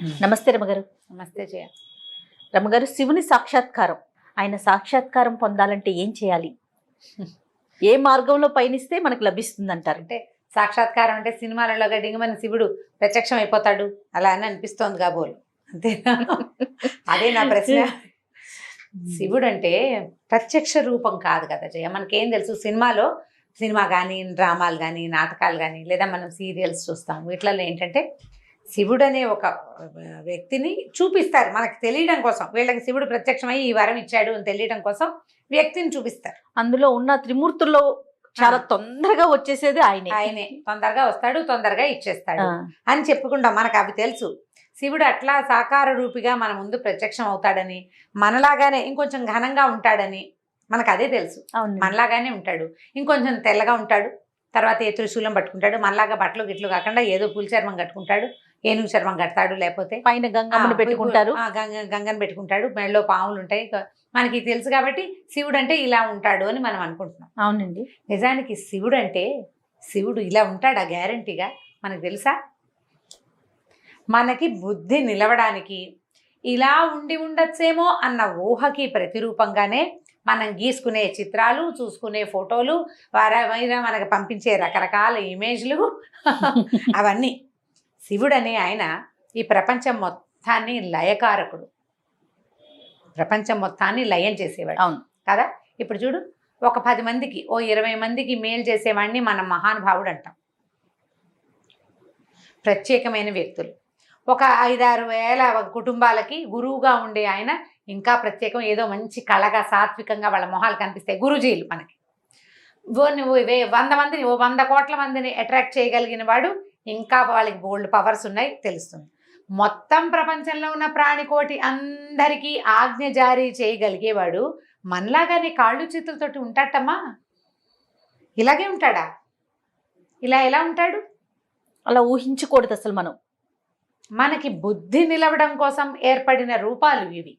నమస్తే రమగారు. నమస్తే జయ. రమగారు, శివుని సాక్షాత్కారం, ఆయన సాక్షాత్కారం పొందాలంటే ఏం చేయాలి? ఏ మార్గంలో పయనిస్తే మనకు లభిస్తుంది అంటారు? అంటే సాక్షాత్కారం అంటే సినిమాలలో గడ్డిగా మన శివుడు ప్రత్యక్షం అయిపోతాడు అలా అని అనిపిస్తోంది కాబోలు, అంతేనా? అదే నా ప్రశ్న. శివుడు అంటే ప్రత్యక్ష రూపం కాదు కదా జయ. మనకేం తెలుసు, సినిమా కానీ, డ్రామాలు కానీ, నాటకాలు కానీ, లేదా మనం సీరియల్స్ చూస్తాం. వీటిలలో ఏంటంటే శివుడు అనే ఒక వ్యక్తిని చూపిస్తారు మనకు తెలియడం కోసం. వీళ్ళకి శివుడు ప్రత్యక్షమై ఈ వరం ఇచ్చాడు అని తెలియడం కోసం వ్యక్తిని చూపిస్తారు. అందులో ఉన్న త్రిమూర్తుల్లో చాలా తొందరగా వచ్చేసేది ఆయనే. తొందరగా వస్తాడు, తొందరగా ఇచ్చేస్తాడు అని చెప్పుకుంటాం. మనకు అవి తెలుసు. శివుడు అట్లా సాకార రూపిగా మన ముందు ప్రత్యక్షం అవుతాడని, మనలాగానే ఇంకొంచెం ఘనంగా ఉంటాడని మనకు అదే తెలుసు. మనలాగానే ఉంటాడు, ఇంకొంచెం తెల్లగా ఉంటాడు, తర్వాత ఏ త్రిశూలం పట్టుకుంటాడు, మనలాగా బట్టలు గిట్లు కాకుండా ఏదో పులి చర్మం కట్టుకుంటాడు, ఏనుగు చర్మం కడతాడు, లేకపోతే పైన గంగమ్మను పెట్టుకుంటారు, గంగను పెట్టుకుంటాడు, మెడలో పాములు ఉంటాయి. మనకి తెలుసు కాబట్టి శివుడు అంటే ఇలా ఉంటాడు అని మనం అనుకుంటున్నాం. అవునండి. నిజానికి శివుడు ఇలా ఉంటాడా గ్యారంటీగా మనకు తెలుసా? మనకి బుద్ధి నిలవడానికి ఇలా ఉండి ఉండొచ్చేమో అన్న ఊహకి ప్రతిరూపంగానే మనం గీసుకునే చిత్రాలు, చూసుకునే ఫోటోలు, వారైనా మనకు పంపించే రకరకాల ఇమేజ్లు అవన్నీ. శివుడనే ఆయన ఈ ప్రపంచం మొత్తాన్ని లయకారకుడు, ప్రపంచం మొత్తాన్ని లయం చేసేవాడు. అవును కదా. ఇప్పుడు చూడు, ఒక 10 మందికి 20 మందికి మేలు చేసేవాడిని మనం మహానుభావుడు అంటాం. ప్రత్యేకమైన వ్యక్తులు. ఒక 5-6 వేల కుటుంబాలకి గురువుగా ఉండే ఆయన ఇంకా ప్రత్యేకం. ఏదో మంచి కళగా సాత్వికంగా వాళ్ళ మొహాలు కనిపిస్తాయి గురుజీలు మనకి. 100 మందిని 100 కోట్ల మందిని అట్రాక్ట్ చేయగలిగిన వాడు. ఇంకా వాళ్ళకి బోల్డ్ పవర్స్ ఉన్నాయి తెలుస్తుంది. మొత్తం ప్రపంచంలో ఉన్న ప్రాణికోటి అందరికీ ఆజ్ఞ జారీ చేయగలిగేవాడు మనలాగానే కాళ్ళు చేతులతోటి ఉంటాడమ్మా. ఇలాగే ఉంటాడా? ఇలా ఎలా ఉంటాడు? అలా ఊహించకూడదు అసలు. మనకి బుద్ధి నిలవడం కోసం ఏర్పడిన రూపాలు ఇవి.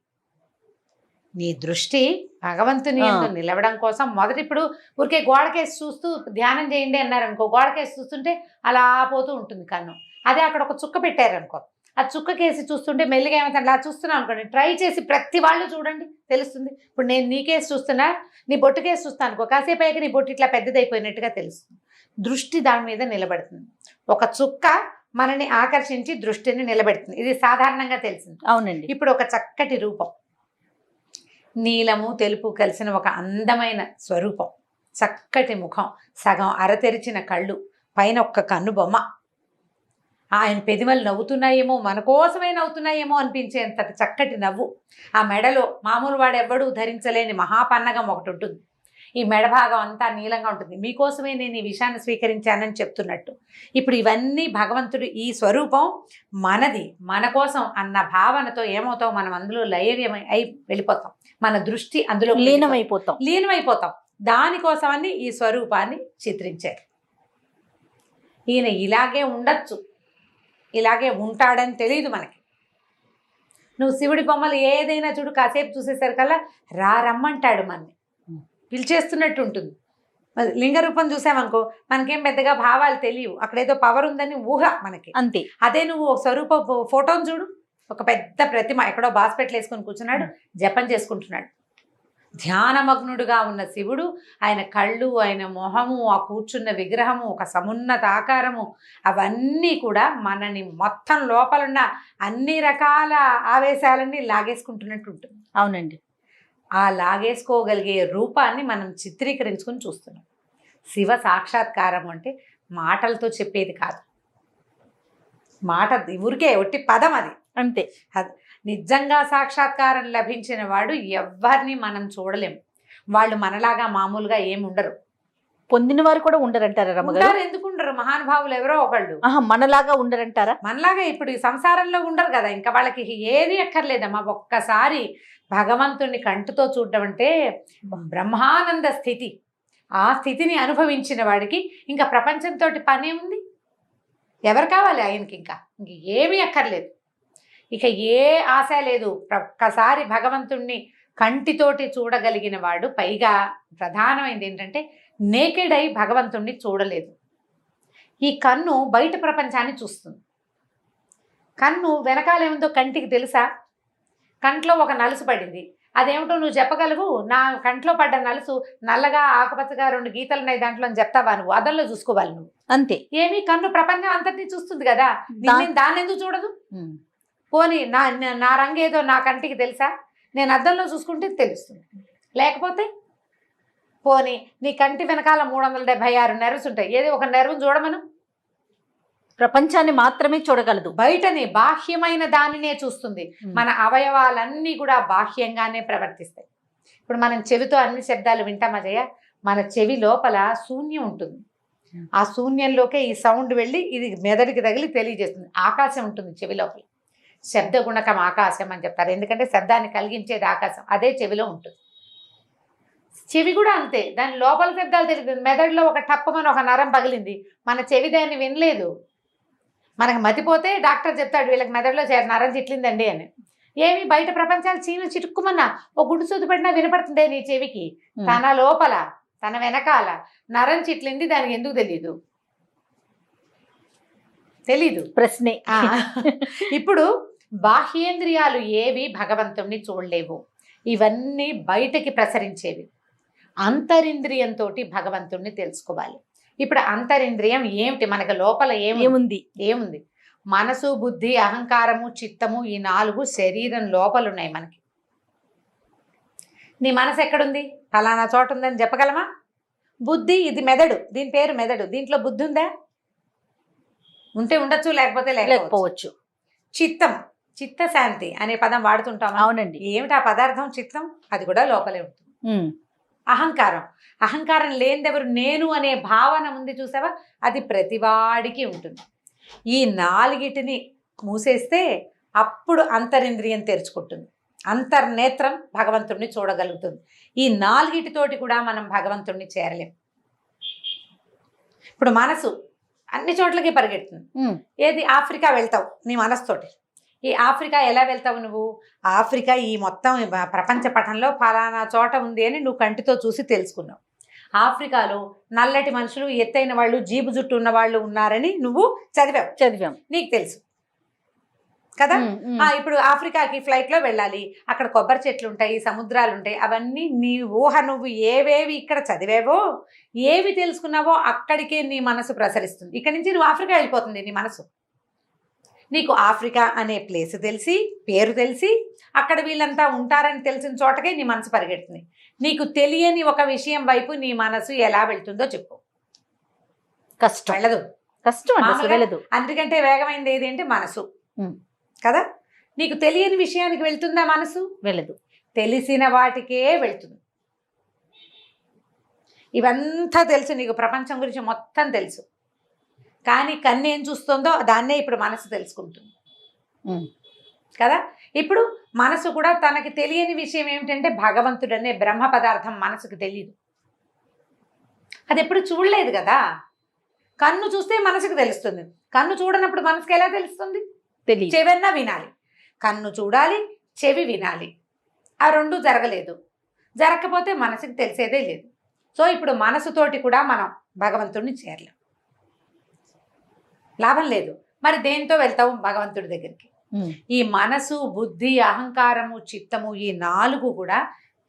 నీ దృష్టి భగవంతుని యందు నిలవడం కోసం మొదటి ఇప్పుడు ఊరికే గోడకేసి చూస్తూ ధ్యానం చేయండి అన్నారనుకో, గోడకేసి చూస్తుంటే అలా పోతూ ఉంటుంది కన్ను. అదే అక్కడ ఒక చుక్క పెట్టారనుకో, ఆ చుక్క కేసి చూస్తుంటే మెల్లిగా ఏమైతే అలా చూస్తున్నాం అనుకోండి. ట్రై చేసి ప్రతి వాళ్ళు చూడండి, తెలుస్తుంది. ఇప్పుడు నేను నీ కేసు చూస్తున్నా, నీ బొట్టు కేసు చూస్తాను అనుకో, కాసేపు అయ్యాక నీ బొట్టు ఇట్లా పెద్దదైపోయినట్టుగా తెలుస్తుంది. దృష్టి దాని మీద నిలబడుతుంది. ఒక చుక్క మనని ఆకర్షించి దృష్టిని నిలబెడుతుంది. ఇది సాధారణంగా తెలిసింది. అవునండి. ఇప్పుడు ఒక చక్కటి రూపం, నీలము తెలుపు కలిసిన ఒక అందమైన స్వరూపం, చక్కటి ముఖం, సగం అరతెరిచిన కళ్ళు, పైన ఒక్క కన్ను బొమ్మ. ఆయన పెదిమలు నవ్వుతున్నాయేమో, మన కోసమే నవ్వుతున్నాయేమో అనిపించేంతటి చక్కటి నవ్వు. ఆ మెడలో మామూలు వాడెవ్వడూ ధరించలేని మహాపన్నగం ఒకటి ఉంటుంది. ఈ మెడభాగం అంతా నీలంగా ఉంటుంది. మీకోసమే నేను ఈ విషయాన్ని స్వీకరించానని చెప్తున్నట్టు. ఇప్పుడు ఇవన్నీ భగవంతుడు, ఈ స్వరూపం మనది, మన కోసం అన్న భావనతో ఏమవుతాం, మనం అందులో లయమై అయి వెళ్ళిపోతాం. మన దృష్టి అందులో లీనమైపోతాం. దానికోసమని ఈ స్వరూపాన్ని చిత్రించారు. ఈయన ఇలాగే ఉండొచ్చు, ఇలాగే ఉంటాడని తెలియదు మనకి. నువ్వు శివుడి బొమ్మలు ఏదైనా చూడు, కాసేపు చూసేసరికల్లా రమ్మంటాడు, మనని పిలిచేస్తున్నట్టు ఉంటుంది. లింగ రూపం చూసామనుకో, మనకేం పెద్దగా భావాలు తెలియవు, అక్కడేదో పవర్ ఉందని ఊహ మనకి, అంతే. అదే నువ్వు ఒక స్వరూప ఫోటోను చూడు, ఒక పెద్ద ప్రతిమ ఎక్కడో బాస్పెట్లు వేసుకొని కూర్చున్నాడు, జపం చేసుకుంటున్నాడు. ధ్యానమగ్నుడుగా ఉన్న శివుడు, ఆయన కళ్ళు, ఆయన మొహము, ఆ కూర్చున్న విగ్రహము, ఒక సమున్నత ఆకారము, అవన్నీ కూడా మనని మొత్తం లోపలున్న అన్ని రకాల ఆవేశాలన్నీ లాగేసుకుంటున్నట్టు ఉంటుంది. అవునండి. ఆ లాగేసుకోగలిగే రూపాన్ని మనం చిత్రీకరించుకొని చూస్తున్నాం. శివ సాక్షాత్కారం అంటే మాటలతో చెప్పేది కాదు. మాట ఊరికే ఒట్టి పదం, అది అంతే. నిజంగా సాక్షాత్కారం లభించిన వాడు ఎవరిని మనం చూడలేము. వాళ్ళు మనలాగా మామూలుగా ఏమి ఉండరు. పొందిన వారు కూడా ఉండరంటారా రమగారు? ఎందుకు ఉండరు? మహానుభావులు ఎవరో ఒకళ్ళు మనలాగా ఉండరంటారా? మనలాగా ఇప్పుడు ఈ సంసారంలో ఉండరు కదా. ఇంకా వాళ్ళకి ఏది ఎక్కర్లేదమ్మా. ఒక్కసారి భగవంతుణ్ణి కంటితో చూడడం అంటే బ్రహ్మానంద స్థితి. ఆ స్థితిని అనుభవించిన వాడికి ఇంకా ప్రపంచంతో పని ఉంది. ఎవరు కావాలి ఆయనకి? ఇంకా ఏమీ అక్కర్లేదు, ఇక ఏ ఆశ లేదు. ఒక్కసారి భగవంతుణ్ణి కంటితోటి చూడగలిగిన వాడు, పైగా ప్రధానమైనది ఏంటంటే నేకెడ్ అయి భగవంతుణ్ణి చూడలేదు. ఈ కన్ను బయట ప్రపంచాన్ని చూస్తుంది. కన్ను వెనకాల ఏముందో కంటికి తెలుసా? కంట్లో ఒక నలుసు పడింది, అదేమిటో నువ్వు చెప్పగలవు? నా కంట్లో పడ్డ నలుసు నల్లగా ఆకుపచ్చగా 2 గీతలు ఉన్నాయి దాంట్లో అని చెప్తావా? నువ్వు అదంలో చూసుకోవాలి నువ్వు. అంతే. ఏమి కన్ను ప్రపంచం అంతటినీ చూస్తుంది కదా, దాన్ని ఎందుకు చూడదు? ఉమ్. పోనీ నా రంగు ఏదో నా కంటికి తెలుసా? నేను అద్దంలో చూసుకుంటే తెలుస్తుంది. లేకపోతే పోనీ నీ కంటి వెనకాల 376 నెర్వ్స్ ఉంటాయి, ఏదో ఒక నెర్వ్ని చూడమను. ప్రపంచాన్ని మాత్రమే చూడగలదు, బయటని బాహ్యమైన దానినే చూస్తుంది. మన అవయవాలన్నీ కూడా బాహ్యంగానే ప్రవర్తిస్తాయి. ఇప్పుడు మనం చెవితో అన్ని శబ్దాలు వింటామా జయ? మన చెవి లోపల శూన్యం ఉంటుంది, ఆ శూన్యంలోకే ఈ సౌండ్ వెళ్ళి ఇది మెదడుకి తగిలి తెలియజేస్తుంది. ఆకాశం ఉంటుంది చెవి లోపల, శబ్ద గుణకం ఆకాశం అని చెప్తారు, ఎందుకంటే శబ్దాన్ని కలిగించేది ఆకాశం, అదే చెవిలో ఉంటుంది. చెవి కూడా అంతే, దాని లోపల శబ్దాలు తెలియదు. మెదడులో ఒక టప్పమని ఒక నరం పగిలింది, మన చెవి దాన్ని వినలేదు. మనకు మతిపోతే డాక్టర్ చెప్తాడు వీళ్ళకి మెదడులో నరం చిట్లిందండి అని. ఏమి బయట ప్రపంచాలు చీను చిటుక్కుమన్నా ఒక గుడ్డు సూది పడినా వినపడుతుందే నీ చెవికి. తన లోపల తన వెనకాల నరం చిట్లింది, దానికి ఎందుకు తెలీదు. ప్రశ్నే. ఇప్పుడు బాహ్యేంద్రియాలు ఏవి భగవంతుణ్ణి చూడలేవు, ఇవన్నీ బయటకి ప్రసరించేవి. అంతరింద్రియంతో భగవంతుణ్ణి తెలుసుకోవాలి. ఇప్పుడు అంతరింద్రియం ఏమిటి? మనకు లోపల ఏముంది? మనసు, బుద్ధి, అహంకారము, చిత్తము, ఈ 4 శరీరం లోపల ఉన్నాయి మనకి. నీ మనసు ఎక్కడుంది? ఫలానా చోట ఉందని చెప్పగలమా? బుద్ధి, ఇది మెదడు, దీని పేరు మెదడు, దీంట్లో బుద్ధి ఉందా? ఉంటే ఉండొచ్చు, లేకపోతే లేకపోవచ్చు. చిత్తం, చిత్తశాంతి అనే పదం వాడుతుంటాం. అవునండి. ఏమిటి ఆ పదార్థం? చిత్తం, అది కూడా లోపలే ఉంటుంది. అహంకారం లేనిదెవరు? నేను అనే భావన ఉంది చూసావా, అది ప్రతివాడికి ఉంటుంది. ఈ 4టిని మూసేస్తే అప్పుడు అంతరింద్రియం తెరుచుకుంటుంది, అంతర్నేత్రం భగవంతుణ్ణి చూడగలుగుతుంది. ఈ 4టితోటి కూడా మనం భగవంతుణ్ణి చేరలేం. ఇప్పుడు మనసు అన్ని చోట్లకి పరిగెడుతుంది. ఏది? ఆఫ్రికా వెళ్తావు నీ మనసుతోటి. ఈ ఆఫ్రికా ఎలా వెళ్తావు నువ్వు? ఆఫ్రికా ఈ మొత్తం ప్రపంచ పటంలో ఫలానా చోట ఉంది అని నువ్వు కంటితో చూసి తెలుసుకున్నావు. ఆఫ్రికాలో నల్లటి మనుషులు, ఎత్తైన వాళ్ళు, జీబు జుట్టు ఉన్న వాళ్ళు ఉన్నారని నువ్వు చదివాం, నీకు తెలుసు కదా. ఇప్పుడు ఆఫ్రికాకి ఫ్లైట్లో వెళ్ళాలి, అక్కడ కొబ్బరి చెట్లు ఉంటాయి, సముద్రాలు ఉంటాయి, అవన్నీ నీ ఊహ. నువ్వు ఏవేవి ఇక్కడ చదివేవో, ఏవి తెలుసుకున్నావో అక్కడికే నీ మనసు ప్రసరిస్తుంది. ఇక్కడి నుంచి నువ్వు ఆఫ్రికా వెళ్ళిపోతుంది నీ మనసు. నీకు ఆఫ్రికా అనే ప్లేస్ తెలిసి, పేరు తెలిసి, అక్కడ వీళ్ళంతా ఉంటారని తెలిసిన చోటకే నీ మనసు పరిగెడుతుంది. నీకు తెలియని ఒక విషయం వైపు నీ మనసు ఎలా వెళ్తుందో చెప్పు. కష్టం వెళ్ళదు. అందుకంటే వేగమైనది ఏది అంటే మనసు కదా. నీకు తెలియని విషయానికి వెళ్తుందా మనసు? వెళ్ళదు. తెలిసిన వాటికే వెళ్తుంది. ఇవంతా తెలుసు నీకు, ప్రపంచం గురించి మొత్తం తెలుసు, కానీ కన్ను ఏం చూస్తుందో దాన్నే ఇప్పుడు మనసు తెలుసుకుంటుంది కదా. ఇప్పుడు మనసు కూడా తనకి తెలియని విషయం ఏమిటంటే భగవంతుడు అనే బ్రహ్మ పదార్థం మనసుకు తెలియదు, అది ఎప్పుడు చూడలేదు కదా. కన్ను చూస్తే మనసుకు తెలుస్తుంది, కన్ను చూడనప్పుడు మనసుకు ఎలా తెలుస్తుంది? చెవన్నా వినాలి, కన్ను చూడాలి, చెవి వినాలి, ఆ 2 జరగలేదు. జరగకపోతే మనసుకు తెలిసేదే లేదు. సో ఇప్పుడు మనసుతోటి కూడా మనం భగవంతుడిని చేరలేం, లాభం లేదు. మరి దేంతో వెళ్తావు భగవంతుడి దగ్గరికి? ఈ మనసు, బుద్ధి, అహంకారము, చిత్తము, ఈ 4 కూడా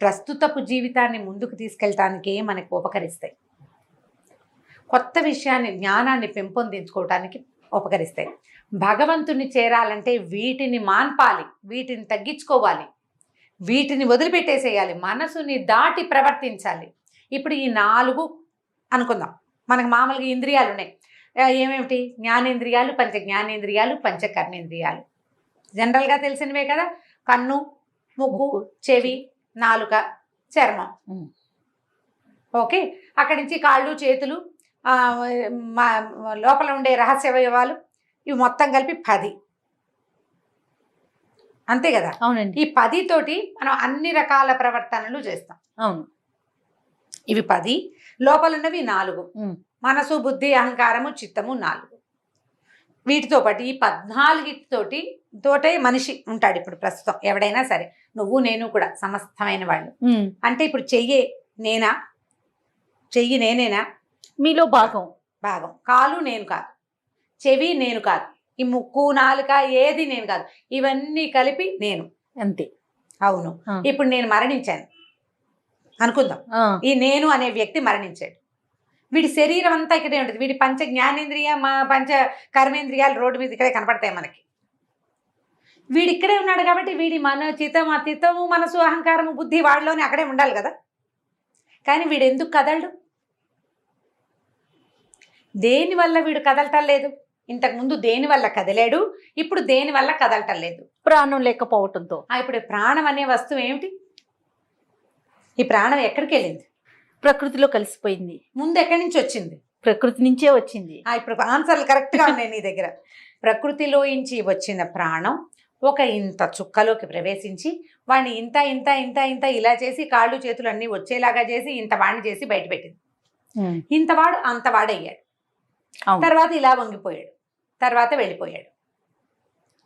ప్రస్తుతపు జీవితాన్ని ముందుకు తీసుకెళ్ళటానికే మనకు ఉపకరిస్తాయి. కొత్త విషయాన్ని, జ్ఞానాన్ని పెంపొందించుకోవటానికి ఉపకరిస్తాయి. భగవంతుని చేరాలంటే వీటిని మాన్పాలి, వీటిని తగ్గించుకోవాలి, వీటిని వదిలిపెట్టేసేయాలి, మనసుని దాటి ప్రవర్తించాలి. ఇప్పుడు ఈ 4 అనుకుందాం, మనకు మామూలుగా ఇంద్రియాలు ఉన్నాయి. ఏమేమిటి? జ్ఞానేంద్రియాలు, పంచ జ్ఞానేంద్రియాలు, పంచ కర్మేంద్రియాలు, జనరల్గా తెలిసినవే కదా. కన్ను, ముక్కు, చెవి, నాలుక, చర్మం. ఓకే, అక్కడి నుంచి కాళ్ళు, చేతులు, లోపల ఉండే రహస్యవయవాలు, ఇవి మొత్తం కలిపి 10. అంతే కదా. అవునండి. ఈ 10 తోటి మనం అన్ని రకాల ప్రవర్తనలు చేస్తాం. అవును. ఇవి 10, లోపల ఉన్నవి 4. మనసు, బుద్ధి, అహంకారము, చిత్తము 4. వీటితో పాటు ఈ 14తోటే మనిషి ఉంటాడు ఇప్పుడు ప్రస్తుతం. ఎవడైనా సరే, నువ్వు నేను కూడా సమస్తమైన వాళ్ళు. అంటే ఇప్పుడు చెయ్యి నేనేనా? మీలో భాగం. కాలు నేను కాదు, చెవి నేను కాదు, ఈ ముక్కు నాలుక ఏది నేను కాదు, ఇవన్నీ కలిపి నేను. అంతే. అవును. ఆ. ఇప్పుడు నేను మరణించాను అనుకుందాం. ఆ, ఈ నేను అనే వ్యక్తి మరణించాడు. వీడి శరీరం అంతా ఇక్కడే ఉంటుంది. వీడి పంచ జ్ఞానేంద్రియ పంచ కర్మేంద్రియాలు రోడ్డు మీద ఇక్కడే కనపడతాయి మనకి. వీడు ఇక్కడే ఉన్నాడు కాబట్టి వీడి మన చిత్తం అతితము మనసు అహంకారము బుద్ధి వాడిలోనే అక్కడే ఉండాలి కదా. కానీ వీడు ఎందుకు కదలడు? దేనివల్ల వీడు కదలటం లేదు? ఇంతకుముందు దేనివల్ల కదిలాడు, ఇప్పుడు దేనివల్ల కదలటం లేదు? ప్రాణం లేకపోవటంతో. ఇప్పుడు ప్రాణం అనే వస్తువు ఏమిటి? ఈ ప్రాణం ఎక్కడికి వెళ్ళింది? ప్రకృతిలో కలిసిపోయింది. ముందు ఎక్కడి నుంచి వచ్చింది? ప్రకృతి నుంచే వచ్చింది. ఇప్పుడు ఆన్సర్లు కరెక్ట్గా ఉన్నాయి నీ దగ్గర. ప్రకృతిలోంచి వచ్చిన ప్రాణం ఒక ఇంత చుక్కలోకి ప్రవేశించి వాడిని ఇంత ఇంత ఇంత ఇంత ఇలా చేసి కాళ్ళు చేతులు అన్నీ వచ్చేలాగా చేసి ఇంత వాడిని చేసి బయట పెట్టింది. ఇంతవాడు అంతవాడయ్యాడు. తర్వాత ఇలా వంగిపోయాడు, తర్వాత వెళ్ళిపోయాడు,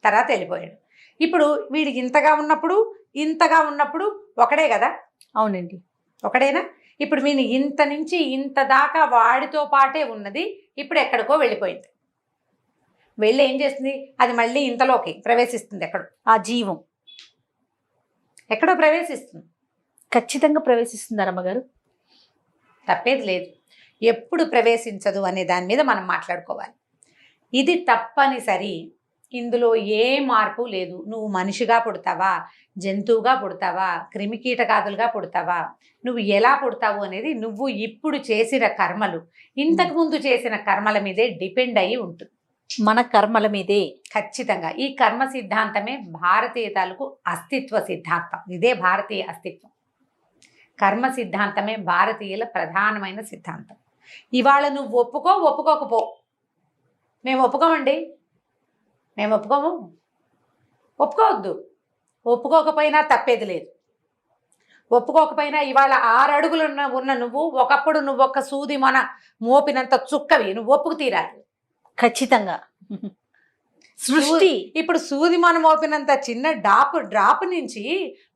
తర్వాత వెళ్ళిపోయాడు. ఇప్పుడు వీడికి ఇంతగా ఉన్నప్పుడు ఇంతగా ఉన్నప్పుడు ఒకడే కదా? అవునండి, ఒకడేనా? ఇప్పుడు వీని ఇంత నుంచి ఇంత దాకా వాడితో పాటే ఉన్నది, ఇప్పుడు ఎక్కడికో వెళ్ళిపోయింది. వెళ్ళి ఏం చేస్తుంది? అది మళ్ళీ ఇంతలోకి ప్రవేశిస్తుంది. ఎక్కడో ఆ జీవం ఎక్కడో ప్రవేశిస్తుంది. ఖచ్చితంగా ప్రవేశిస్తుంది అమ్మగారు. తప్పేది లేదు. ఎప్పుడు ప్రవేశించదు అనే దాని మీద మనం మాట్లాడుకోవాలి. ఇది తప్పనిసరి. ఇందులో ఏ మార్పు లేదు. నువ్వు మనిషిగా పుడతావా, జంతువుగా పుడతావా, క్రిమికీటకాదులుగా పుడతావా, నువ్వు ఎలా పుడతావు అనేది నువ్వు ఇప్పుడు చేసిన కర్మలు, ఇంతకుముందు చేసిన కర్మల మీదే డిపెండ్ అయ్యి ఉంటుంది. మన కర్మల మీదే. ఖచ్చితంగా. ఈ కర్మ సిద్ధాంతమే భారతీయ తాలూకు అస్తిత్వ సిద్ధాంతం. ఇదే భారతీయ అస్తిత్వం. కర్మ సిద్ధాంతమే భారతీయుల ప్రధానమైన సిద్ధాంతం. ఇవాళ నువ్వు ఒప్పుకోకపో. మేము ఒప్పుకోమండి, మేము ఒప్పుకోము. ఒప్పుకోవద్దు. ఒప్పుకోకపోయినా తప్పేది లేదు. ఒప్పుకోకపోయినా ఇవాళ 6 అడుగులు ఉన్న నువ్వు ఒకప్పుడు నువ్వు ఒక్క సూది మన మోపినంత చుక్కవి, నువ్వు ఒప్పుకు తీరాలి. ఖచ్చితంగా. సృష్టి ఇప్పుడు సూది మనం మోపినంత చిన్న డ్రాప్ నుంచి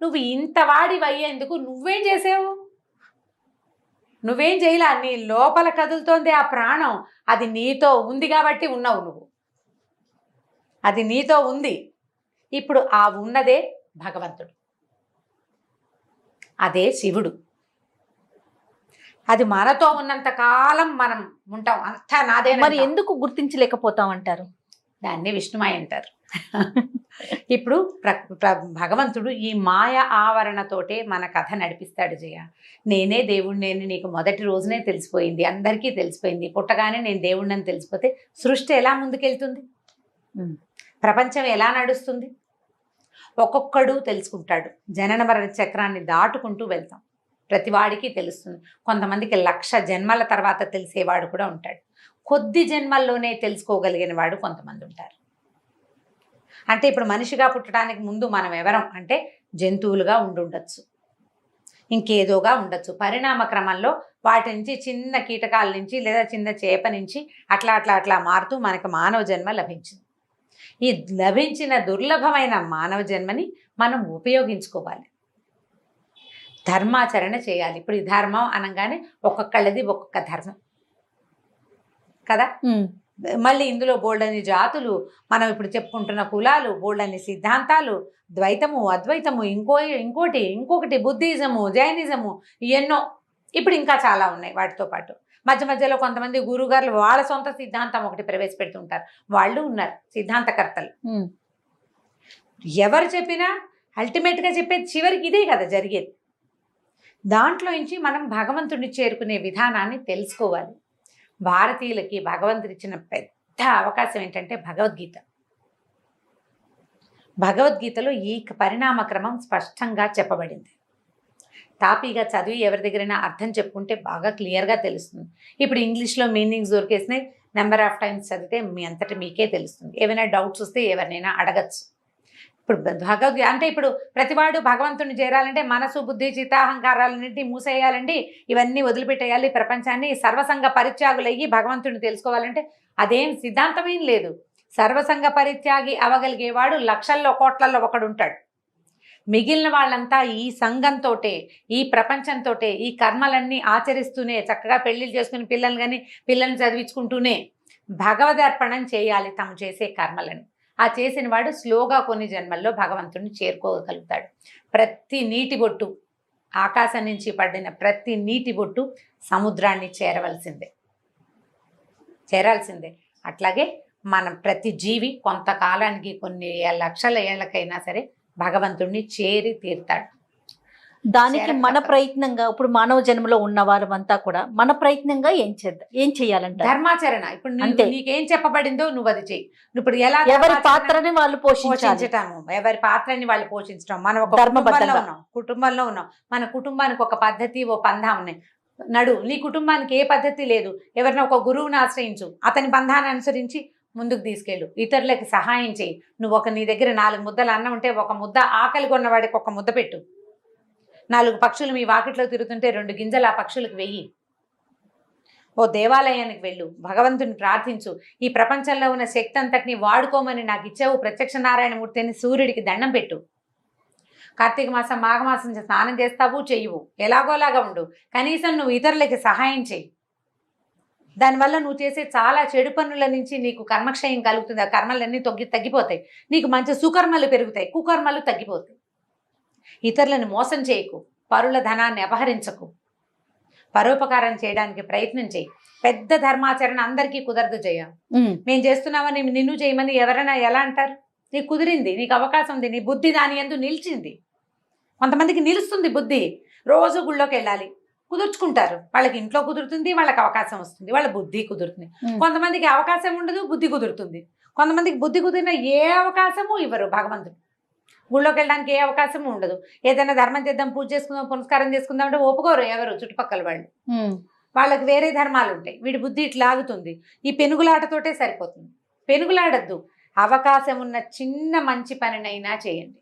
నువ్వు ఇంత వాడివి అయ్యేందుకు నువ్వేం చేసావు? నువ్వేం చేయలే. నీ లోపల కదులుతోంది ఆ ప్రాణం. అది నీతో ఉంది కాబట్టి ఉన్నావు నువ్వు. అది నీతో ఉంది. ఇప్పుడు ఆ ఉన్నదే భగవంతుడు, అదే శివుడు. అది మనతో ఉన్నంత కాలం మనం ఉంటాం. అంతా నాదే. మరి ఎందుకు గుర్తించలేకపోతాం అంటారు? దాన్ని విష్ణుమాయ అంటారు. ఇప్పుడు భగవంతుడు ఈ మాయ ఆవరణతోటే మన కథ నడిపిస్తాడు. జయ, నేనే దేవుణ్ణి నీకు మొదటి రోజునే తెలిసిపోయింది, అందరికీ తెలిసిపోయింది. పుట్టగానే నేను దేవుణ్ణని తెలిసిపోతే సృష్టి ఎలా ముందుకెళ్తుంది? ప్రపంచం ఎలా నడుస్తుంది? ఒక్కొక్కడు తెలుసుకుంటాడు. జనన మరణ చక్రాన్ని దాటుకుంటూ వెళ్తాం. ప్రతివాడికి తెలుస్తుంది. కొంతమందికి 1,00,000 జన్మల తర్వాత తెలిసేవాడు కూడా ఉంటాడు. కొద్ది జన్మల్లోనే తెలుసుకోగలిగిన వాడు కొంతమంది ఉంటారు. అంటే ఇప్పుడు మనిషిగా పుట్టడానికి ముందు మనం ఎవరం అంటే జంతువులుగా ఉండుండొచ్చు, ఇంకేదోగా ఉండొచ్చు. పరిణామ క్రమంలో వాటి నుంచి చిన్న కీటకాల నుంచి లేదా చిన్న చేప నుంచి అట్లా అట్లా అట్లా మారుతూ మనకు మానవ జన్మ లభించింది. ఈ లభించిన దుర్లభమైన మానవ జన్మని మనం ఉపయోగించుకోవాలి, ధర్మాచరణ చేయాలి. ఇప్పుడు ఈ ధర్మం అనగానే ఒక్కొక్కళ్ళది ఒక్కొక్క ధర్మం కదా. మళ్ళీ ఇందులో బోల్డని జాతులు, మనం ఇప్పుడు చెప్పుకుంటున్న కులాలు, బోల్డని సిద్ధాంతాలు, ద్వైతము అద్వైతము, ఇంకొకటి బుద్ధిజము, జైనిజము, ఎన్నో ఇప్పుడు ఇంకా చాలా ఉన్నాయి. వాటితో పాటు మధ్య మధ్యలో కొంతమంది గురుగారులు వాళ్ళ సొంత సిద్ధాంతం ఒకటి ప్రవేశపెడుతుంటారు. వాళ్ళు ఉన్నారు సిద్ధాంతకర్తలు. ఎవరు చెప్పినా అల్టిమేట్గా చెప్పేది చివరికి ఇదే కదా జరిగేది. దాంట్లో నుంచి మనం భగవంతుడిని చేరుకునే విధానాన్ని తెలుసుకోవాలి. భారతీయులకి భగవంతుడు ఇచ్చిన పెద్ద అవకాశం ఏంటంటే భగవద్గీత. భగవద్గీతలో ఈ పరిణామ క్రమం స్పష్టంగా చెప్పబడింది. తాపీగా చదివి ఎవరి దగ్గరైనా అర్థం చెప్పుకుంటే బాగా క్లియర్గా తెలుస్తుంది. ఇప్పుడు ఇంగ్లీష్లో మీనింగ్స్ దొరికేసినాయి. నెంబర్ ఆఫ్ టైమ్స్ చదివితే మీ అంతటి మీకే తెలుస్తుంది. ఏమైనా డౌట్స్ వస్తే ఎవరినైనా అడగచ్చు. ఇప్పుడు భగవద్గీత అంటే ఇప్పుడు ప్రతివాడు భగవంతుని చేరాలంటే మనసు బుద్ధి చిత్తాహంకారాలన్నింటినీ మూసేయాలండి, ఇవన్నీ వదిలిపెట్టేయాలి, ప్రపంచాన్ని సర్వసంగ పరిత్యాగులయ్యి భగవంతుని తెలుసుకోవాలంటే అదేం సిద్ధాంతమేం లేదు. సర్వసంగ పరిత్యాగి అవగలిగేవాడు లక్షల్లో కోట్లల్లో ఒకడు ఉంటాడు. మిగిలిన వాళ్ళంతా ఈ సంఘంతో ఈ ప్రపంచంతో ఈ కర్మలన్నీ ఆచరిస్తూనే చక్కగా పెళ్లిళ్ళు చేసుకుని పిల్లల్ని చదివించుకుంటూనే భగవదర్పణం చేయాలి తమ చేసే కర్మలని. ఆ చేసిన వాడు స్లోగా కొన్ని జన్మల్లో భగవంతుడిని చేరుకోగలుగుతాడు. ప్రతి నీటి బొట్టు, ఆకాశం నుంచి పడిన ప్రతి నీటి బొట్టు సముద్రాన్ని చేరాల్సిందే. అట్లాగే మనం ప్రతి జీవి కొంతకాలానికి కొన్ని లక్షల ఏళ్ళకైనా సరే భగవంతుడిని చేరి తీరుతాడు. దానికి మన ప్రయత్నంగా ఇప్పుడు మానవ జన్మలో ఉన్న వారంతా కూడా మన ప్రయత్నంగా ఏం చేయాలంట? ధర్మాచరణ. ఇప్పుడు అంతే. నీకేం చెప్పబడిందో నువ్వు అది చెయ్యి. ఇప్పుడు ఎలా ఎవరి పాత్రని వాళ్ళు పోషించటము, ఎవరి పాత్రని వాళ్ళు పోషించడం. మనం ఒక కుటుంబంలో ఉన్నాం. మన కుటుంబానికి ఒక పద్ధతి, ఓ పందా ఉన్నాయి. నీ కుటుంబానికి ఏ పద్ధతి లేదు, ఎవరిన ఒక గురువుని ఆశ్రయించు, అతని బంధాన్ని అనుసరించి ముందుకు తీసుకెళ్ళు, ఇతరులకి సహాయం చేయి. నువ్వు నీ దగ్గర 4 ముద్దలు అన్నం ఉంటే ఒక ముద్ద ఆకలి కొన్నవాడికి ఒక ముద్ద పెట్టు. 4 పక్షులు మీ వాకిట్లో తిరుగుతుంటే 2 గింజలు ఆ పక్షులకు వెయ్యి. ఓ దేవాలయానికి వెళ్ళు, భగవంతుని ప్రార్థించు. ఈ ప్రపంచంలో ఉన్న శక్తి అంతటిని వాడుకోమని నాకు ఇచ్చావు ప్రత్యక్ష నారాయణమూర్తి అని సూర్యుడికి దండం పెట్టు. కార్తీక మాసం, మాఘమాసం స్నానం చేస్తావు, చెయ్యవు, ఎలాగోలాగా ఉండు. కనీసం నువ్వు ఇతరులకి సహాయం చెయ్యి. దానివల్ల నువ్వు చేసే చాలా చెడు పనుల నుంచి నీకు కర్మక్షయం కలుగుతుంది. ఆ కర్మలన్నీ తగ్గిపోతాయి. నీకు మంచి సుకర్మలు పెరుగుతాయి, కుకర్మలు తగ్గిపోతాయి. ఇతరులను మోసం చేయకు, పరుల ధనాన్ని అపహరించకు, పరోపకారం చేయడానికి ప్రయత్నం చేయి. పెద్ద ధర్మాచరణ అందరికీ కుదరదు జయ. మేము చేస్తున్నామని నిన్ను చేయమని ఎవరైనా ఎలా అంటారు? నీకు కుదిరింది, నీకు అవకాశం ఉంది, నీ బుద్ధి దాని యందు నిలిచింది. కొంతమందికి నిలుస్తుంది బుద్ధి, రోజు గుళ్ళోకి వెళ్ళాలి, కుదుర్చుకుంటారు. వాళ్ళకి ఇంట్లో కుదురుతుంది, వాళ్ళకి అవకాశం వస్తుంది, వాళ్ళ బుద్ధి కుదురుతుంది. కొంతమందికి అవకాశం ఉండదు, బుద్ధి కుదురుతుంది. కొంతమందికి బుద్ధి కుదిరిన ఏ అవకాశము ఇవ్వరు భగవంతుడు. గుళ్ళోకి వెళ్ళడానికి ఏ అవకాశము ఉండదు. ఏదైనా ధర్మం చేద్దాం, పూజ చేసుకుందాం, పునస్కారం చేసుకుందాం అంటే ఒప్పుకోరు ఎవరు, చుట్టుపక్కల వాళ్ళు. వాళ్ళకి వేరే ధర్మాలు ఉంటాయి. వీడి బుద్ధి ఇట్లా ఆగుతుంది. ఈ పెనుగులాటతోటే సరిపోతుంది. పెనుగులాడద్దు. అవకాశం ఉన్న చిన్న మంచి పనినైనా చేయండి.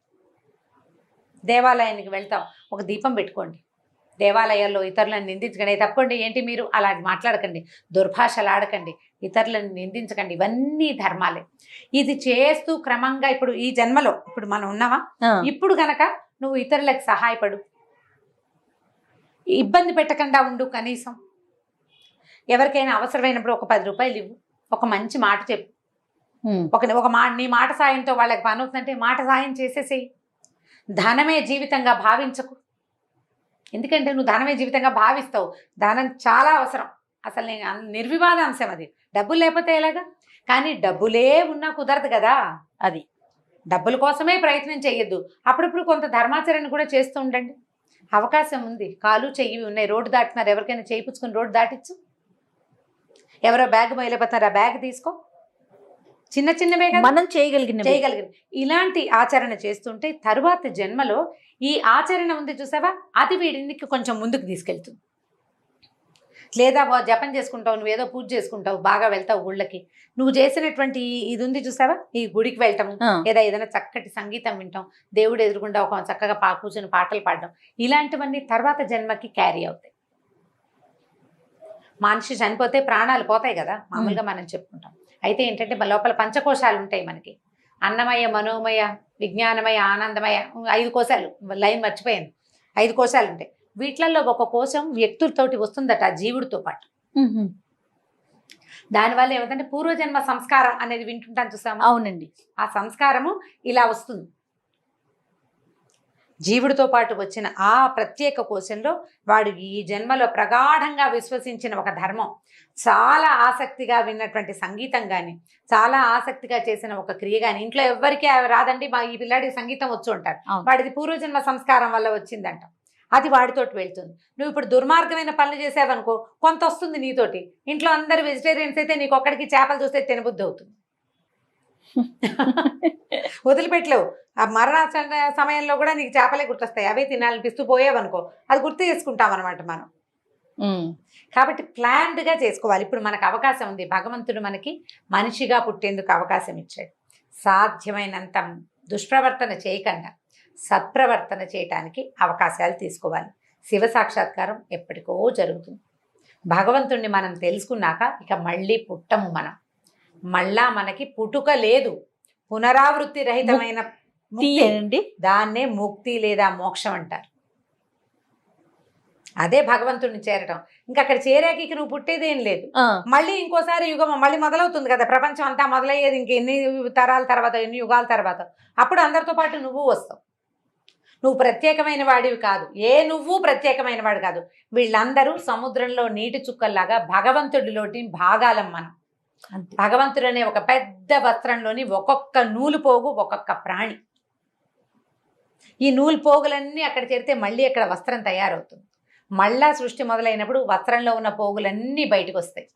దేవాలయానికి వెళ్తాం, ఒక దీపం పెట్టుకోండి. దేవాలయాల్లో ఇతరులను నిందించకండి. తప్పకుండా ఏంటి మీరు అలా మాట్లాడకండి, దుర్భాషలు ఆడకండి, ఇతరులను నిందించకండి. ఇవన్నీ ధర్మాలే. ఇది చేస్తూ క్రమంగా ఇప్పుడు ఈ జన్మలో ఇప్పుడు మనం ఉన్నావా, ఇప్పుడు గనక నువ్వు ఇతరులకు సహాయపడు, ఇబ్బంది పెట్టకుండా ఉండు. కనీసం ఎవరికైనా అవసరమైనప్పుడు ఒక 10 రూపాయలు ఇవ్వు, ఒక మంచి మాట చెప్పు. నీ మాట సాయంతో వాళ్ళకి పని అవుతుందంటే మాట సాయం చేసేసేయి. ధనమే జీవితంగా భావించకు. ఎందుకంటే నువ్వు ధనమే జీవితంగా భావిస్తావు. ధనం చాలా అవసరం, అసలు నిర్వివాద అంశం అది. డబ్బులు లేకపోతే ఎలాగా? కానీ డబ్బులే ఉన్నా కుదరదు కదా. అది డబ్బుల కోసమే ప్రయత్నం చేయొద్దు. అప్పుడప్పుడు కొంత ధర్మాచరణ కూడా చేస్తూ ఉండండి. అవకాశం ఉంది, కాలు చెయ్యి ఉన్నాయి, రోడ్డు దాటుతున్నారు, ఎవరికైనా చేయించుకుని రోడ్డు దాటిచ్చు. ఎవరో బ్యాగ్ మొయలేకపోతున్నారు, ఆ బ్యాగ్ తీసుకో. చిన్నవే కదా మనం చేయగలిగిన. ఇలాంటి ఆచరణ చేస్తుంటే తరువాత జన్మలో ఈ ఆచరణ ఉంది చూసావా, అది వీడికి కొంచెం ముందుకు తీసుకెళ్తుంది. లేదా జపం చేసుకుంటావు, నువ్వేదో పూజ చేసుకుంటావు, బాగా వెళ్తావు గుళ్ళకి, నువ్వు చేసినటువంటి ఇది ఉంది చూసావా, ఈ గుడికి వెళ్ళటం, లేదా ఏదైనా చక్కటి సంగీతం వింటాం, దేవుడు ఎదురుకుండా ఒక చక్కగా కూర్చొని పాటలు పాడడం, ఇలాంటివన్నీ తర్వాత జన్మకి క్యారీ అవుతాయి. మనిషి చనిపోతే ప్రాణాలు పోతాయి కదా, మామూలుగా మనం చెప్పుకుంటాం. అయితే ఏంటంటే లోపల పంచకోశాలు ఉంటాయి మనకి. అన్నమయ, మనోమయ, విజ్ఞానమయ, ఆనందమయ, 5 కోశాలు. లైన్ మర్చిపోయాను. 5 కోశాలు ఉంటాయి. వీటిలలో ఒక కోశం వ్యక్తులతోటి వస్తుందట, ఆ జీవుడితో పాటు. దానివల్ల ఏమిటంటే పూర్వజన్మ సంస్కారం అనేది వింటుంటాను చూసాము. అవునండి. ఆ సంస్కారము ఇలా వస్తుంది. జీవుడితో పాటు వచ్చిన ఆ ప్రత్యేక కోశంలో వాడు ఈ జన్మలో ప్రగాఢంగా విశ్వసించిన ఒక ధర్మం, చాలా ఆసక్తిగా విన్నటువంటి సంగీతం కానీ, చాలా ఆసక్తిగా చేసిన ఒక క్రియ కానీ, ఇంట్లో ఎవ్వరికీ రాదండి, ఈ పిల్లాడికి సంగీతం వచ్చు ఉంటారు, వాడిది పూర్వజన్మ సంస్కారం వల్ల వచ్చిందంట. అది వాడితోటి వెళ్తుంది. నువ్వు ఇప్పుడు దుర్మార్గమైన పనులు చేసావనుకో, కొంత వస్తుంది నీతోటి. ఇంట్లో అందరు వెజిటేరియన్స్ అయితే నీకు ఒక్కడికి చేపలు చూస్తే తినబుద్ధి అవుతుంది. వదిలిపెట్టలేవు. ఆ మరణ సమయంలో కూడా నీకు చేపలే గుర్తొస్తాయి, అవే తినాలనిపిస్తూ పోయావనుకో, అది గుర్తు చేసుకుంటాం అనమాట మనం. కాబట్టి ప్లాన్డ్గా చేసుకోవాలి. ఇప్పుడు మనకు అవకాశం ఉంది, భగవంతుడు మనకి మనిషిగా పుట్టేందుకు అవకాశం ఇచ్చాడు. సాధ్యమైనంత దుష్ప్రవర్తన చేయకుండా సత్ప్రవర్తన చేయటానికి అవకాశాలు తీసుకోవాలి. శివ సాక్షాత్కారం ఎప్పటికో జరుగుతుంది. భగవంతుణ్ణి మనం తెలుసుకున్నాక ఇక మళ్ళీ పుట్టము మనం. మళ్ళా మనకి పుట్టుక లేదు, పునరావృత్తి రహితమైన ముక్తి. దాన్నే ముక్తి లేదా మోక్షం అంటారు. అదే భగవంతుడిని చేరటం. ఇంకా అక్కడ చేరాక ఇక నువ్వు పుట్టేదేం లేదు. ఆ, మళ్ళీ ఇంకోసారి యుగం మళ్ళీ మొదలవుతుంది కదా, ప్రపంచం అంతా మొదలయ్యేది ఇంక ఎన్ని తరాల తర్వాత, ఎన్ని యుగాల తర్వాత. అప్పుడు అందరితో పాటు నువ్వు వస్తావు. నువ్వు ప్రత్యేకమైన వాడివి కాదు, నువ్వు ప్రత్యేకమైన వాడు కాదు. వీళ్ళందరూ సముద్రంలో నీటి చుక్కల్లాగా భగవంతుడిలోటి భాగాలం మనం. అంతే. భగవంతుడు అనే ఒక పెద్ద వస్త్రంలోని ఒక్కొక్క నూలు పోగు ఒక్కొక్క ప్రాణి. ఈ నూలు పోగులన్నీ అక్కడ చేరితే మళ్ళీ అక్కడ వస్త్రం తయారవుతుంది. మళ్ళా సృష్టి మొదలైనప్పుడు వస్త్రంలో ఉన్న పోగులన్నీ బయటకు వస్తాయి.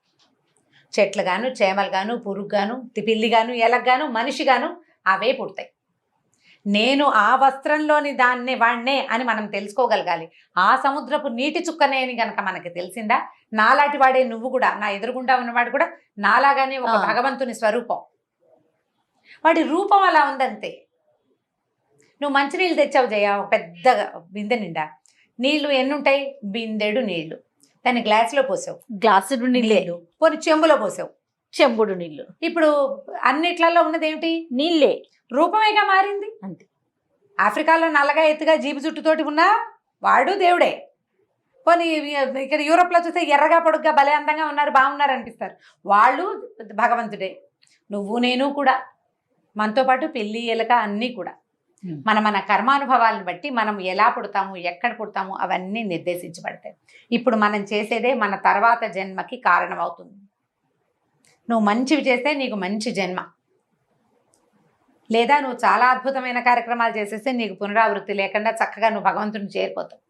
చెట్లు గాను, చేమలు గాను, పురుగు గాను, పిల్లి గాను, ఎలగ్గాను, మనిషి గాను అవే పుడతాయి. నేను ఆ వస్త్రంలోని దాన్నే వాణ్ణే అని మనం తెలుసుకోగలగాలి. ఆ సముద్రపు నీటి చుక్కనే అని గనక మనకి తెలిసిందా, నాలాంటి వాడే నువ్వు కూడా, నా ఎదురుగుండా ఉన్నవాడు కూడా నాలాగానే ఒక భగవంతుని స్వరూపం. వాడి రూపం అలా ఉందంతే. నువ్వు మంచినీళ్ళు తెచ్చావు జయ, ఒక పెద్ద బిందె నిండా. నీళ్లు ఎన్ని ఉంటాయి? బిందెడు నీళ్లు. దాన్ని గ్లాసులో పోసావు, గ్లాసుడు నీళ్ళే. నీళ్ళు పోనీ చెంబులో పోసావు, చెంబుడు నీళ్ళు. ఇప్పుడు అన్నిట్లలో ఉన్నది ఏమిటి? నీళ్ళే. రూపమేగా మారింది. అంతే. ఆఫ్రికాలో నల్లగా ఎత్తుగా జీబు జుట్టుతోటి ఉన్నా వాడు దేవుడే. పోనీ ఇక్కడ యూరోప్లో చూస్తే ఎర్రగా పొడుగ్గా భలే అందంగా ఉన్నారు, బాగున్నారు అనిపిస్తారు, వాళ్ళు భగవంతుడే. నువ్వు నేను కూడా, మనతో పాటు పిల్లి ఎలక అన్నీ కూడా మన కర్మానుభవాలను బట్టి మనం ఎలా పుడతాము, ఎక్కడ పుడతాము అవన్నీ నిర్దేశించబడతాయి. ఇప్పుడు మనం చేసేదే మన తర్వాత జన్మకి కారణం అవుతుంది. నువ్వు మంచివి చేస్తే నీకు మంచి జన్మ, లేదా నువ్వు చాలా అద్భుతమైన కార్యక్రమాలు చేసేస్తే నీకు పునరావృత్తి లేకుండా చక్కగా నువ్వు భగవంతుని చేరిపోతావు.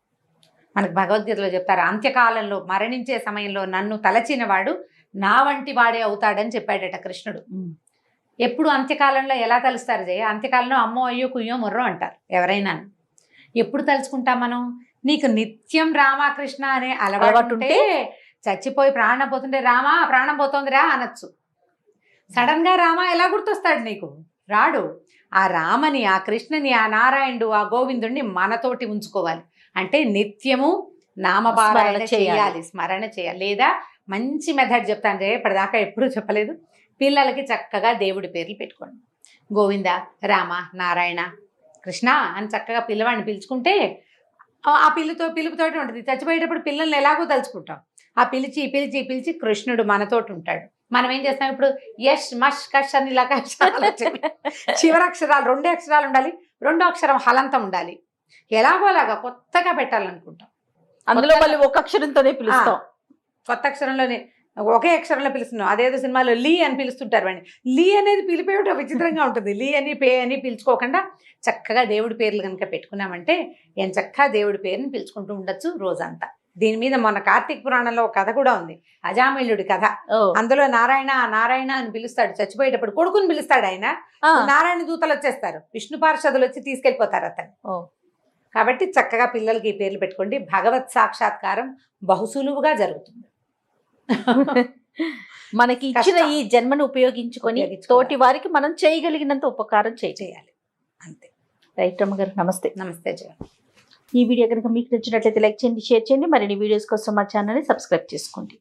మనకు భగవద్గీతలో చెప్తారు, అంత్యకాలంలో మరణించే సమయంలో నన్ను తలచిన వాడు నా వంటి వాడే అవుతాడని చెప్పాడట కృష్ణుడు. ఎప్పుడు అంత్యకాలంలో ఎలా తలుస్తారు జయ? అంత్యకాలంలో అమ్మో అయ్యో కుయ్యో మొర్రో అంటారు ఎవరైనా. ఎప్పుడు తలుచుకుంటాం మనం? నీకు నిత్యం రామకృష్ణ అనే అలవాటు ఉంటే, చచ్చిపోయి ప్రాణం పోతుంటే రామా ప్రాణం పోతోందిరా అనొచ్చు. సడన్గా రామ ఎలా గుర్తొస్తాడు నీకు? రాడు. ఆ రామని, ఆ కృష్ణని, ఆ నారాయణుడు, ఆ గోవిందుడిని మనతోటి ఉంచుకోవాలి. అంటే నిత్యము నామపారాయణ చేయాలి, స్మరణ చేయాలి. లేదా మంచి మెథడ్ చెప్తాను జయ, ఇప్పటిదాకా ఎప్పుడూ చెప్పలేదు. పిల్లలకి చక్కగా దేవుడి పేర్లు పెట్టుకోండి. గోవింద, రామ, నారాయణ, కృష్ణ అని చక్కగా పిల్లవాడిని పిలుచుకుంటే ఆ పిలుపుతోటి ఉంటుంది. చచ్చిపోయేటప్పుడు పిల్లల్ని ఎలాగో తలుచుకుంటాం. ఆ పిలిచి పిలిచి పిలిచి కృష్ణుడు మనతోటి ఉంటాడు. మనం ఏం చేస్తాం ఇప్పుడు? యష్ మష్ కష్ అని ఇలా చివరక్షరాలు 2 అక్షరాలు ఉండాలి, 2వ అక్షరం హలంతం ఉండాలి. ఎలాగో అలాగా కొత్తగా పెట్టాలనుకుంటాం. అందులో మళ్ళీ ఒక అక్షరంతోనే పిలుస్తాం. కొత్త అక్షరంలోనే ఒకే అక్షరంలో పిలుస్తున్నాం. అదేదో సినిమాలో లీ అని పిలుస్తుంటారు వాడిని. లీ అనేది పిలిపేట విచిత్రంగా ఉంటుంది. లీ అని పే అని పిలుచుకోకుండా చక్కగా దేవుడి పేర్లు కనుక పెట్టుకున్నామంటే ఏం చక్కగా దేవుడి పేరుని పిలుచుకుంటూ ఉండొచ్చు రోజంతా. దీని మీద మొన్న కార్తీక పురాణంలో ఒక కథ కూడా ఉంది, అజామిళుడి కథ. అందులో నారాయణ నారాయణ అని పిలుస్తాడు. చచ్చిపోయేటప్పుడు కొడుకుని పిలుస్తాడు ఆయన. నారాయణ దూతలు వచ్చేస్తారు, విష్ణు పార్షదులు వచ్చి తీసుకెళ్ళిపోతారు అతను. కాబట్టి చక్కగా పిల్లలకి ఈ పేర్లు పెట్టుకోండి. భగవత్ సాక్షాత్కారం బహుసులువుగా జరుగుతుంది. మనకి ఇచ్చిన ఈ జన్మను ఉపయోగించుకొని తోటి వారికి మనం చేయగలిగినంత ఉపకారం చేయాలి. అంతే. రైట్ రమ్మగారు, నమస్తే. నమస్తే జయ. ఈ వీడియో కనుక మీకు నచ్చినట్లయితే లైక్ చేయండి, షేర్ చేయండి. మరిన్ని వీడియోస్ కోసం మా ఛానల్ని సబ్స్క్రైబ్ చేసుకోండి.